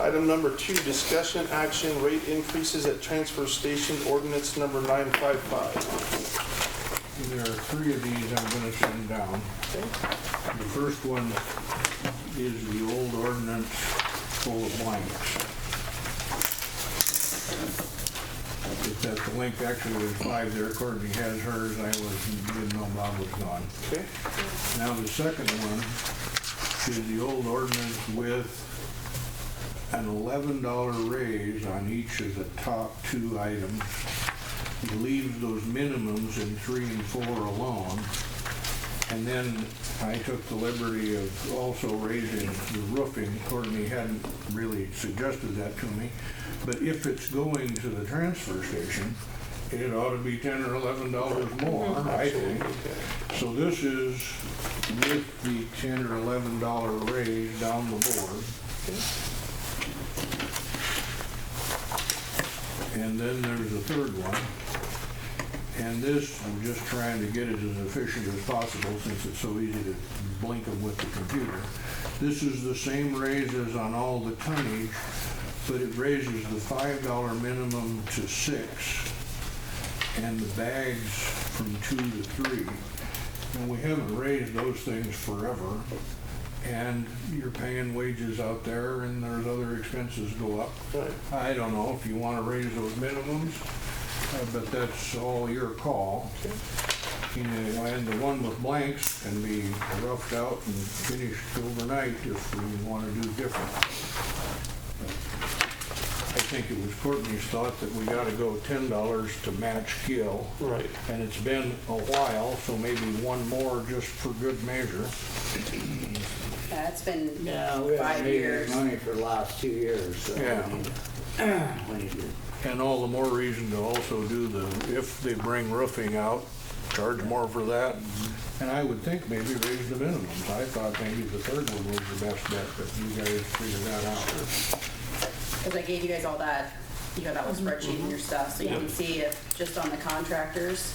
Item number 2, discussion action, rate increases at transfer station, ordinance number 955. There are 3 of these I'm going to send down. The first one is the old ordinance full of blanks. It's at the link, actually there's 5 there. Courtney has hers. Didn't know Bob was gone. Okay. Now the second one is the old ordinance with an $11 raise on each of the top 2 items. He leaves those minimums in 3 and 4 alone. And then I took the liberty of also raising the roofing. Courtney hadn't really suggested that to me. But if it's going to the transfer station, it ought to be $10 or $11 more, I think. So this is with the $10 or $11 raise down the board. And then there's a third one. And this, I'm just trying to get it as efficient as possible since it's so easy to blink them with the computer. This is the same raise as on all the tonnage, but it raises the $5 minimum to 6 and the bags from 2 to 3. And we haven't raised those things forever. And you're paying wages out there and there's other expenses go up. Right. I don't know if you want to raise those minimums, but that's all your call. You know, and the one with blanks can be roughed out and finished overnight if we want to do different. I think it was Courtney's thought that we got to go $10 to match Gill. Right. And it's been a while, so maybe one more just for good measure. Yeah, it's been Yeah, we 5 haven't made years. any money for the last 2 years. So Yeah. we need to- And all the more reason to also do if they bring roofing out, charge more for that. And I would think maybe raise the minimums. I thought maybe the third one was the best bet, but you guys figure that out. Because I gave you guys all that, you got that whole spreadsheet and your stuff, so you can see if, just on the contractors,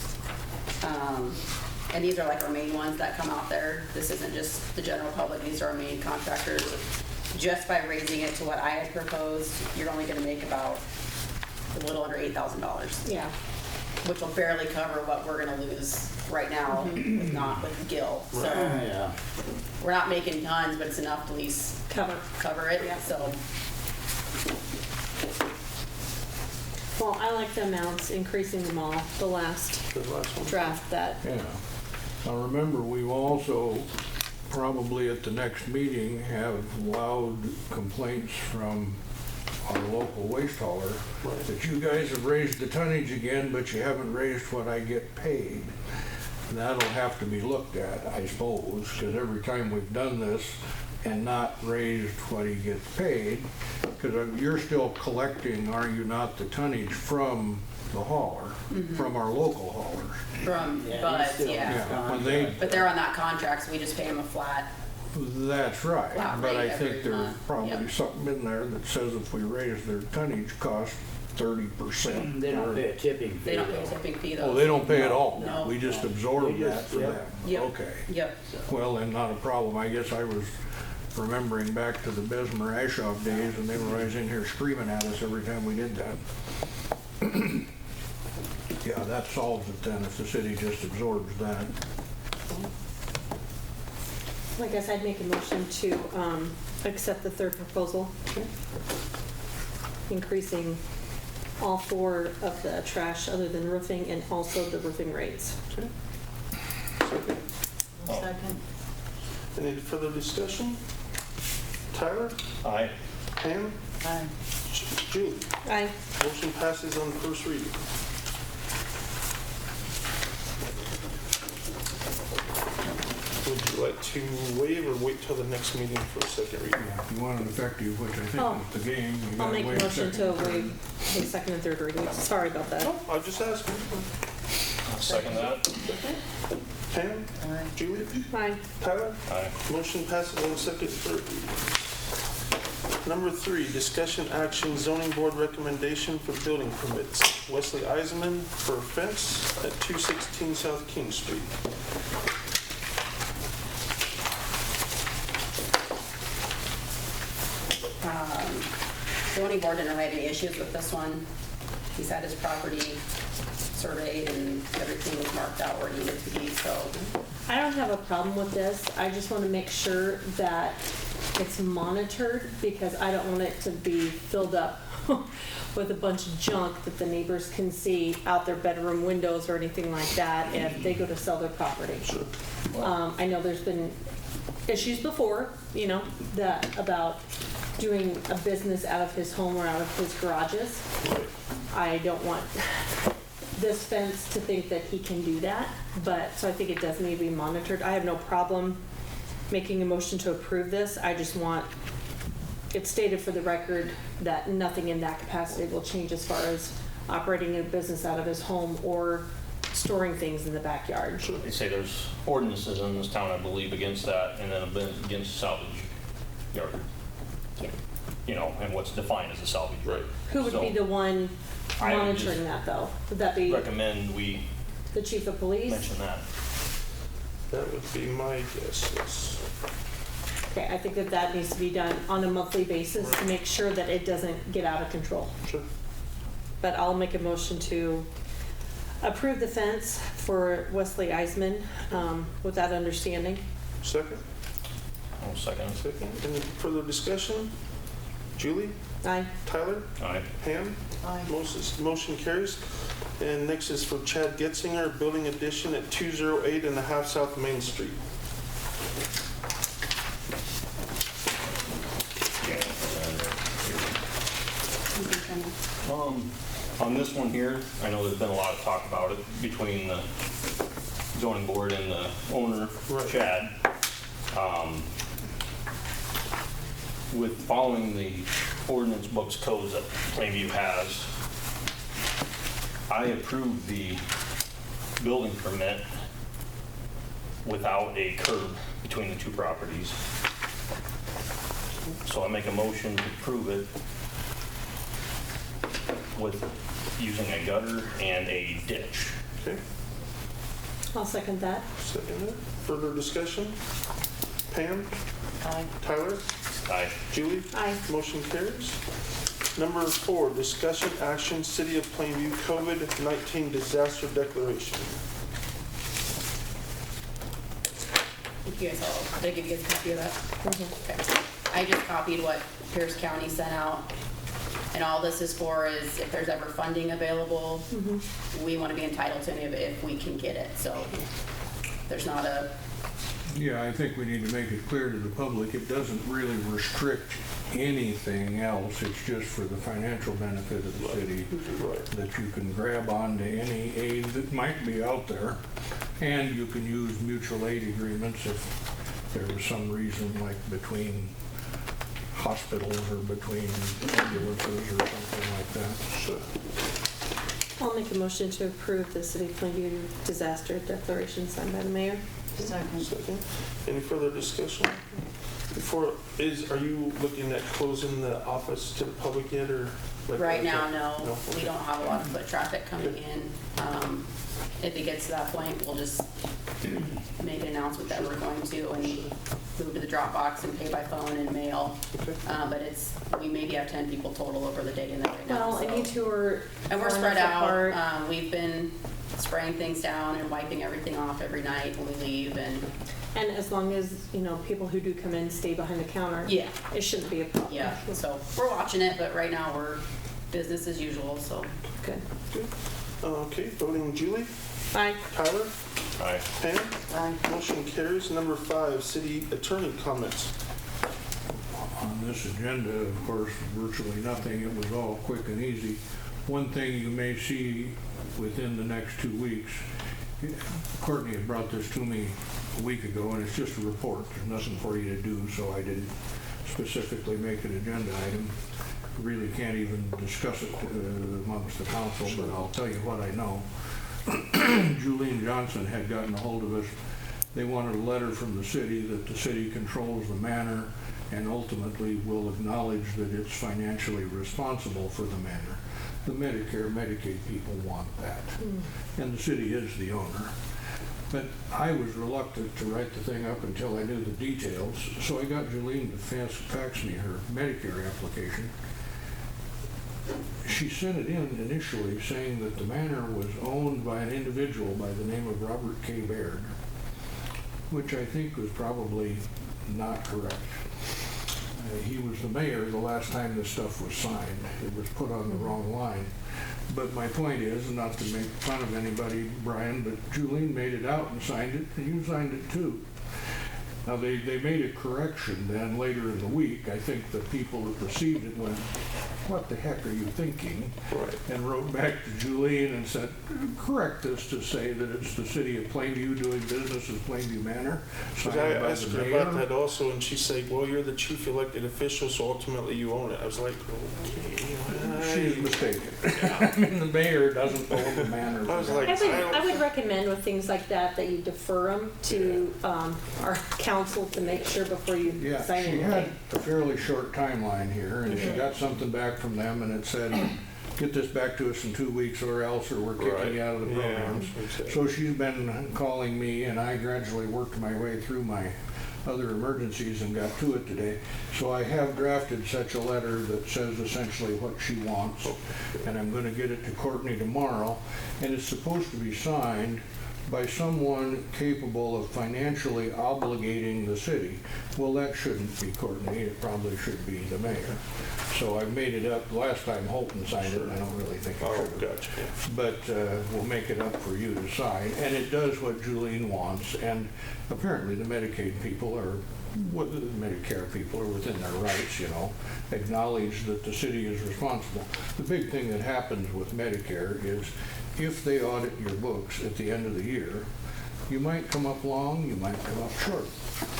and these are like our main ones that come out there. This isn't just the general public, these are our main contractors. Just by raising it to what I had proposed, you're only gonna make about a little under $8,000. Yeah. Which will barely cover what we're gonna lose right now, with not with Gill. So Yeah. we're not making tons, but it's enough to at least cover it, Yeah. so. Well, I like the amounts, increasing them all, the last The last one. draft that. Yeah. Now remember, we will also probably at the next meeting have loud complaints from our local waste hauler that you guys have raised the tonnage again, but you haven't raised what I get paid. And that'll have to be looked at, I suppose, because every time we've done this and not raised what he gets paid, because you're still collecting, are you not, the tonnage from the hauler, from our local haulers. From Yeah, Buzz, he's still on yeah. Yeah, when they, But they're on that contract, so we just pay them a flat. that's right, Flat but I rate every think there's month, probably yep. something in there that says if we raise their tonnage cost 30%. They don't pay a tipping fee. They don't pay a though. tipping fee though. Oh, they don't pay at No, all? no. We just No. absorb They that just- for yeah. them? Yep. Okay. Yep. Well, then not a problem. I guess I was remembering back to the Bessemer Ashoff days and they were always in here screaming at us every time we did that. Yeah, that solves it then if the city just absorbs that. I guess I'd make a motion to accept the third proposal. Increasing all 4 of the trash other than roofing and also the roofing rates. Second. Any further discussion? Tyler? Aye. Pam? Aye. Julie? Aye. Motion passes on first reading. Would you like to waive or wait till the next meeting for a second reading? Yeah, if you want an effective, which I Oh. think is the game, you I'll gotta make a wait a motion to second. waive the second and third reading. Sorry about that. No, I'll just ask. I'll second that. Pam? Aye. Julie? Aye. Tyler? Aye. Motion passes on second, third reading. Number 3, discussion action zoning board recommendation for building permits. Wesley Eisenman for a fence at 216 South King Street. zoning board didn't have any issues with this one. He's had his property surveyed and everything was marked out where it needed to be, so. I don't have a problem with this. I just want to make sure that it's monitored because I don't want it to be filled up with a bunch of junk that the neighbors can see out their bedroom windows or anything like that if they go to sell their property. Sure. I know there's been issues before, you know, that about doing a business out of his home or out of his garages. Right. I don't want this fence to think that he can do that, but, so I think it does need to be monitored. I have no problem making a motion to approve this. I just want it stated for the record that nothing in that capacity will change as far as operating a business out of his home or storing things in the backyard. They say there's ordinances in this town, I believe, against that, and then against salvage yard. Yeah. You know, and what's defined as a salvage. Right. Who would be the one I would monitoring just that though? Would that be Recommend we the chief of police? mention that. That would be my guess, yes. Okay, I think that that needs to be done on a monthly basis to make sure that it doesn't get out of control. Sure. But I'll make a motion to approve the fence for Wesley Eisman with that understanding. Second? One second. Second. Any further discussion? Julie? Aye. Tyler? Aye. Pam? Aye. Motion carries. And next is for Chad Getzinger, building addition at 208 and a half South Main Street. On this one here, I know there's been a lot of talk about it between the zoning board and the owner, Right. Chad. With following the ordinance books codes that Plainview has, I approved the building permit without a curb between the two properties. So I make a motion to approve it with using a gutter and a ditch. Okay, I'll second that. second it. Further discussion? Pam? Aye. Tyler? Aye. Julie? Aye. Motion carries. Number 4, discussion action, City of Plainview COVID-19 disaster declaration. You guys all, did I give you guys a copy of that? Okay. I just copied what Pierce County sent out. And all this is for is if there's ever funding available, we want to be entitled to any of it if we can get it. So there's not a, Yeah, I think we need to make it clear to the public, it doesn't really restrict anything else. It's just for the financial benefit of the city Right. that you can grab onto any aid that might be out there. And you can use mutual aid agreements if there was some reason, like between hospitals or between ambulances or something like that. Sure. I'll make a motion to approve the City of Plainview disaster declaration signed by the mayor. Second. Any further discussion? Are you looking at closing the office to the public yet, or? right now, no. We Okay. don't have a lot of foot traffic coming in. If it gets to that point, we'll just make an announcement that we're going to and move to the drop box and pay by phone and mail. Okay. But we maybe have 10 people total over the day in there right now. Well, and so. you two are. And we're far spread enough out. apart. We've been spraying things down and wiping everything off every night when we leave, and And as long as, you know, people who do come in stay behind the counter. yeah, It shouldn't be a problem. yeah. So we're watching it, but right now we're business as usual. So Good. Okay, voting Julie, Aye. Tyler, Aye. Pam? Motion carries. Number 5, city attorney comments. On this agenda, of course, virtually nothing. It was all quick and easy. One thing you may see within the next 2 weeks, Courtney had brought this to me a week ago, and it's just a report. There's nothing for you to do, so I didn't specifically make an agenda item. Really can't even discuss it amongst the council, but I'll tell you what I know. Julian Johnson had gotten a hold of us. They wanted a letter from the city that the city controls the manor and ultimately will acknowledge that it's financially responsible for the manor. The Medicare, Medicaid people want that, and the city is the owner. But I was reluctant to write the thing up until I knew the details, so I got Jolene to fax me her Medicare application. she sent it in initially saying that the manor was owned by an individual by the name of Robert K. Baird, which I think was probably not correct. He was the mayor the last time this stuff was signed. It was put on the wrong line. But my point is, not to make fun of anybody, Brian, but Julene made it out and signed it, and you signed it too. Now, they made a correction then later in the week. I think the people that received it went, what the heck are you thinking? Right. And wrote back to Julene and said, correct this to say that it's the city of Plainview doing business as Plainview Manor. Because signed I by asked the her mayor. about that also, and she said, well, you're the chief elected official, so ultimately you own it. I was like, She's okay. mistaken. I mean, the mayor doesn't own the manor. I was like, I would recommend with things like that, that you defer them to our council to make sure before you Yeah, sign she had anything. a fairly short timeline here, and she Mm-hmm. got something back from them, and it said, get this back to us in 2 weeks or else, or we're kicking you out of the Yeah, programs. exactly. So she's been calling me, and I gradually worked my way through my other emergencies and got to it today. So I have drafted such a letter that says essentially what she wants, and I'm going to get it to Courtney tomorrow, and it's supposed to be signed by someone capable of financially obligating the city. Well, that shouldn't be Courtney, it probably should be the mayor. So I've made it up. Last time Holton signed it, and I don't really think it Oh, should have. gotcha. But we'll make it up for you to sign, and it does what Julene wants, and apparently the Medicaid people are, what the Medicare people are within their rights, you know, acknowledge that the city is responsible. The big thing that happens with Medicare is if they audit your books at the end of the year, you might come up long, you might come up short.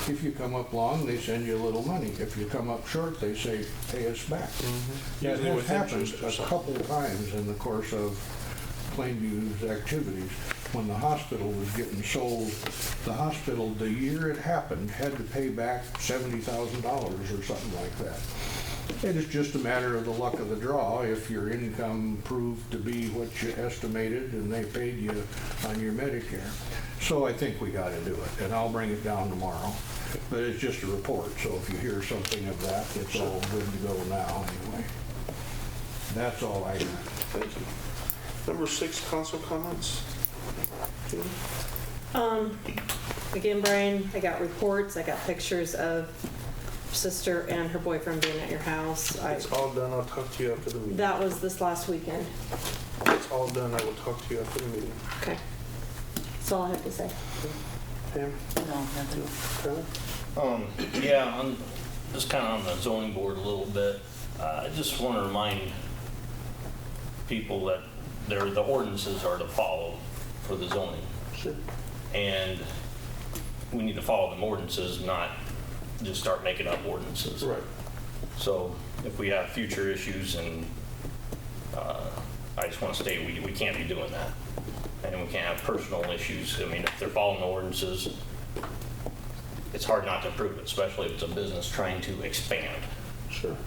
If you come up long, they send you a little money. If you come up short, they say, pay us back. That Mm-hmm. Usually has with happened interest or a something. couple times in the course of Plainview's activities. When the hospital was getting sold, the hospital, the year it happened, had to pay back $70,000 or something like that. It is just a matter of the luck of the draw. If your income proved to be what you estimated and they paid you on your Medicare. So I think we got to do it, and I'll bring it down tomorrow. But it's just a report, so if you hear something of that, it's all good to go now anyway. That's all I got. Thank you. Number 6, council comments. Again, Brian, I got reports, I got pictures of sister and her boyfriend being at your house. It's all done. I'll talk to you after the meeting. That was this last weekend. It's all done. I will talk to you after the meeting. Okay. That's all I have to say. Pam? No, nothing. Tyler? Yeah, on, just kind of on the zoning board a little bit. I just want to remind people that the ordinances are to follow for the zoning. Sure. And we need to follow them ordinances, not just start making up ordinances. Right. So if we have future issues, and I just want to state we can't be doing that. And we can't have personal issues. I mean, if they're following the ordinances, it's hard not to approve it, especially if it's a business trying to expand. Sure.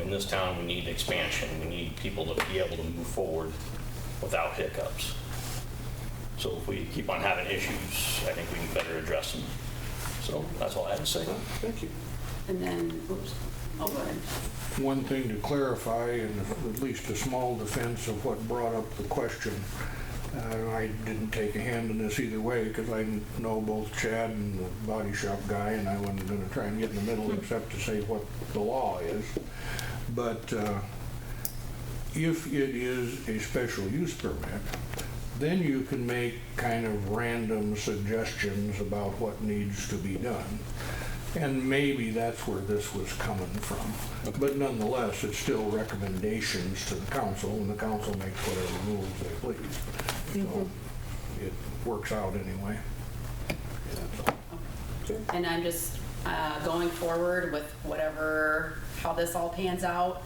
In this town, we need expansion. We need people to be able to move forward without hiccups. So if we keep on having issues, I think we can better address them. So that's all I have to say. Thank you. And then, oops, oh, go ahead. One thing to clarify, and at least a small defense of what brought up the question, I didn't take a hand in this either way because I know both Chad and the body shop guy, and I wasn't going to try and get in the middle except to say what the law is. But if it is a special use permit, then you can make kind of random suggestions about what needs to be done. And maybe that's where this was coming from. But nonetheless, it's still recommendations to the council, and the council makes whatever rules they please. So it works out anyway. That's all. And I'm just going forward with how this all pans out.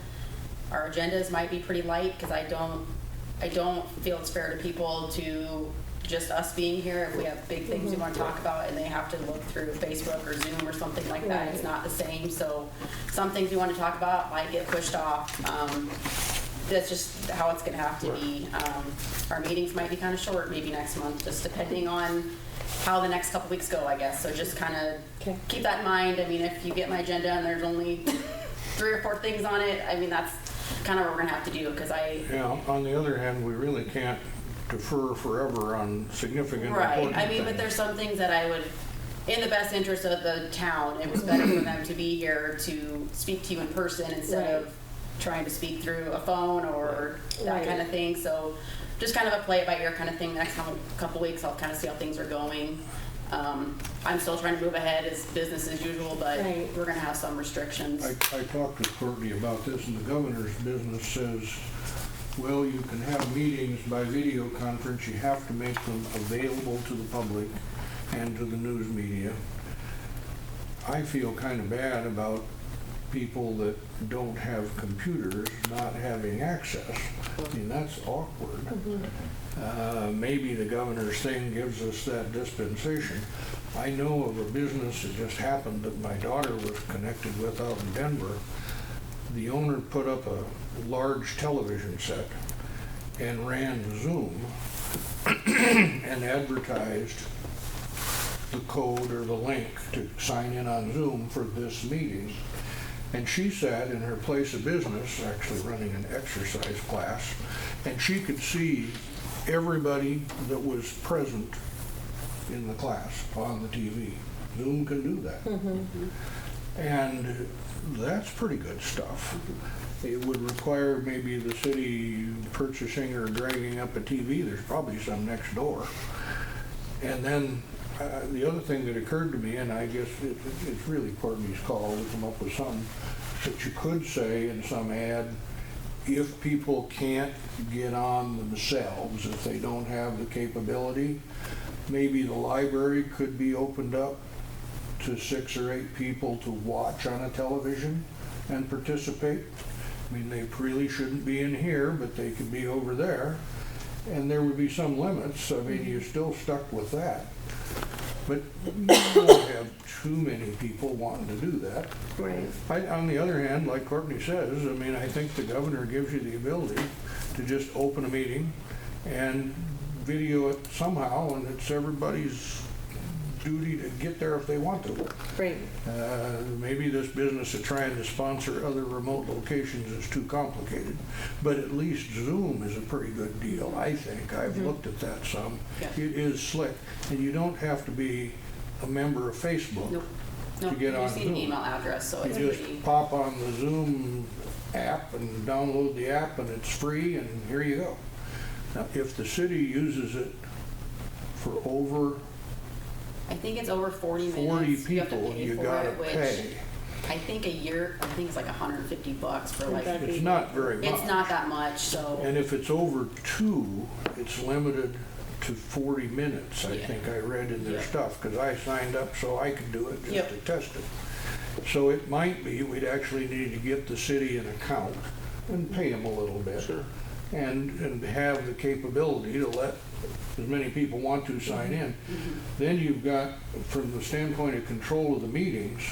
Our agendas might be pretty light because I don't feel it's fair to people to just us being here. If we have big things we want to talk about and they have to look through Facebook or Zoom or something like that, it's not the same. So some things we want to talk about might get pushed off. That's just how it's going to have to be. Our meetings might be kind of short, maybe next month, just depending on how the next couple weeks go, I guess. So just kind of keep that in mind. I mean, if you get my agenda and there's only 3 or 4 things on it, I mean, that's kind of what we're gonna have to do, because Yeah, on the other hand, we really can't defer forever on significant right, important I mean, but things. there's some things that I would, in the best interest of the town, it was better for them to be here to speak to you in person instead Right. of trying to speak through a phone or that Right. kind of thing. So just kind of a play it by ear kind of thing. Next couple weeks, I'll kind of see how things are going. I'm still trying to move ahead as business as usual, but Right. we're gonna have some restrictions. I talked to Courtney about this, and the governor's business says, well, you can have meetings by video conference, you have to make them available to the public and to the news media. I feel kind of bad about people that don't have computers not having access. I mean, that's awkward. Maybe the governor's thing gives us that dispensation. I know of a business that just happened that my daughter was connected with out in Denver. The owner put up a large television set and ran Zoom and advertised the code or the link to sign in on Zoom for this meeting. And she sat in her place of business, actually running an exercise class, and she could see everybody that was present in the class on the TV. Zoom can do that. And that's pretty good stuff. It would require maybe the city purchasing or dragging up a TV. There's probably some next door. And then the other thing that occurred to me, and I guess it's really Courtney's call to come up with something, that you could say in some ad, if people can't get on themselves, if they don't have the capability, maybe the library could be opened up to 6 or 8 people to watch on a television and participate. I mean, they really shouldn't be in here, but they could be over there. And there would be some limits. I mean, you're still stuck with that. But you don't have too many people wanting to do that. Right. On the other hand, like Courtney says, I mean, I think the governor gives you the ability to just open a meeting and video it somehow, and it's everybody's duty to get there if they want to. Right. Maybe this business of trying to sponsor other remote locations is too complicated, but at least Zoom is a pretty good deal, I think. I've looked at that some. Yeah. It is slick, and you don't have to be a member of Facebook Nope. to Nope, get you on just need Zoom. an email address, so it's You just pretty, pop on the Zoom app and download the app, and it's free, and here you go. Now, if the city uses it for over I think it's over 40 minutes. 40 You have to people, pay you for gotta it, which pay. I think a year, I think it's like $150 for like, Okay. It's not very much. it's not that much, so. And if it's over 2, it's limited to 40 minutes, I Yeah. think I read in their Yeah. stuff, because I signed up so I could do it just Yep. to test it. So it might be, we'd actually need to get the city an account and pay them a little bit. Sure. And have the capability to let as many people want to sign in. Then you've got, from the standpoint of control of the meetings,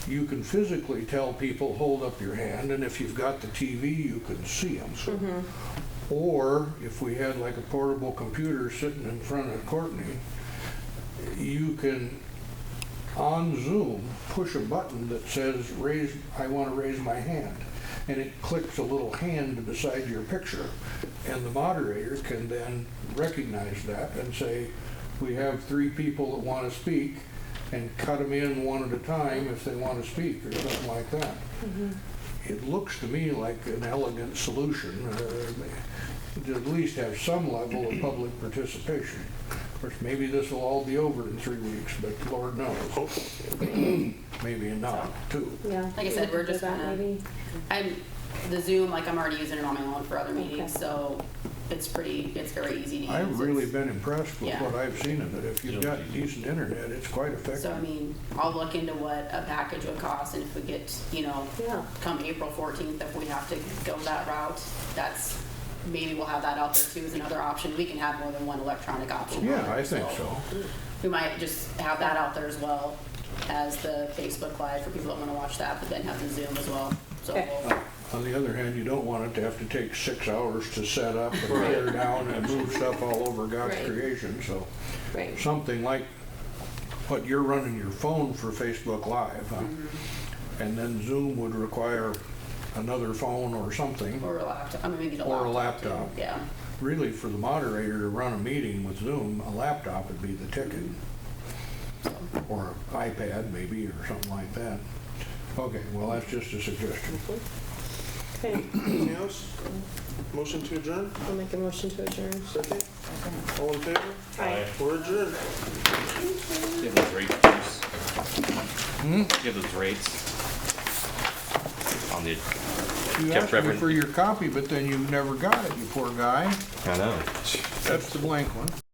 you can physically tell people, hold up your hand, and if you've got the TV, you can see them. Or if we had like a portable computer sitting in front of Courtney, you can, on Zoom, push a button that says, I want to raise my hand. And it clicks a little hand beside your picture. And the moderator can then recognize that and say, we have 3 people that want to speak, and cut them in one at a time if they want to speak, or something like that. It looks to me like an elegant solution, to at least have some level of public participation. Of course, maybe this will all be over in 3 weeks, but Lord knows. Maybe not, too. Yeah. Like I said, we're just that kinda- maybe. The Zoom, like I'm already using it on my own for other meetings, Okay. so it's very easy to use. I've really It's- been impressed with Yeah. what I've seen of it. If you've got decent internet, it's quite So, I effective. mean, I'll look into what a package would cost, and if we get, Yeah. come April 14th, if we have to go that route, maybe we'll have that out there too as another option. We can have more than one electronic option. Yeah, I think so. We might just have that out there as well as the Facebook Live for people that want to watch that, but then have the Zoom as well. So Okay. On the other hand, you don't want it to have to take 6 hours to set up and tear down and move stuff all over God's Right. creation. So Right. something like what you're running your phone for Facebook Live, huh? And then Zoom would require another phone or something. Or a laptop, I mean, we need a Or a laptop too. laptop. Yeah. Really, for the moderator to run a meeting with Zoom, a laptop would be the ticket. Or an iPad maybe, or something like that. Okay, well, that's just a suggestion. Okay, Anything else? Motion to adjourn? I'll make a motion to adjourn. Second? All in favor? Aye. We're adjourned. Give those rates, please. Give those rates on the. You Kept asked me reference- for your copy, but then you never got it, you poor guy. I know. That's the blank one.